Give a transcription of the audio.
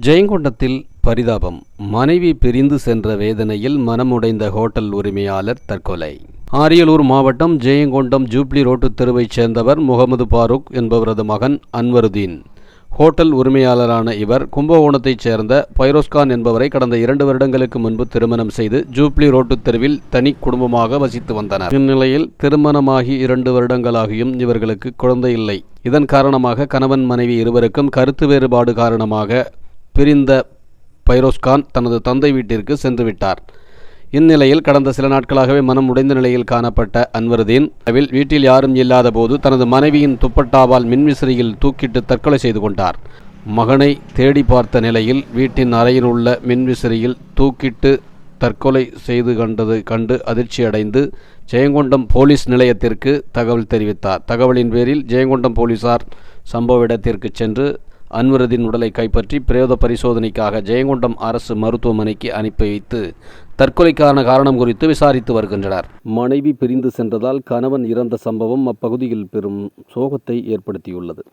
ஜெயங்கொண்டத்தில் பரிதாபம். மனைவி பிரிந்து சென்ற வேதனையில் மனமுடைந்த ஹோட்டல் உரிமையாளர் தற்கொலை. அரியலூர் மாவட்டம் ஜெயங்கொண்டம் ஜூப்ளி ரோட்டு தெருவைச் சேர்ந்தவர் முகமது பாரூக் என்பவரது மகன் அன்வருதீன். ஹோட்டல் உரிமையாளரான இவர் கும்பகோணத்தைச் சேர்ந்த பைரோஸ்கான் என்பவரை கடந்த 2 வருடங்களுக்கு முன்பு திருமணம் செய்து ஜூப்ளி ரோட்டு தெருவில் தனி குடும்பமாக வசித்து வந்தனர். இந்நிலையில் திருமணமாகி 2 வருடங்களாகியும் இவர்களுக்கு குழந்தை இல்லை. இதன் காரணமாக கணவன் மனைவி இருவருக்கும் கருத்து வேறுபாடு காரணமாக பிரிந்த பைரோஸ்கான் தனது தந்தை வீட்டிற்கு சென்றுவிட்டார். இந்நிலையில் கடந்த சில நாட்களாகவே மனம் உடைந்த நிலையில் காணப்பட்ட அன்வருதீன் வீட்டில் யாரும் இல்லாத போது தனது மனைவியின் துப்பட்டாவால் மின்விசிறியில் தூக்கிட்டு தற்கொலை செய்து கொண்டார். மகனை தேடி பார்த்த நிலையில் வீட்டின் அறையில் உள்ள மின்விசிறியில் தூக்கிட்டு தற்கொலை செய்து கண்டு அதிர்ச்சியடைந்து ஜெயங்கொண்டம் போலீஸ் நிலையத்திற்கு தகவல் தெரிவித்தார். தகவலின் பேரில் ஜெயங்கொண்டம் போலீசார் சம்பவ இடத்திற்கு சென்று அன்வருதீன் உடலை கைப்பற்றி பிரேத பரிசோதனைக்காக ஜெயங்கொண்டம் அரசு மருத்துவமனைக்கு அனுப்பி வைத்து தற்கொலைக்கான காரணம் குறித்து விசாரித்து வருகின்றனர். மனைவி பிரிந்து சென்றதால் கணவன் இறந்த சம்பவம் அப்பகுதியில் பெரும் சோகத்தை ஏற்படுத்தியுள்ளது.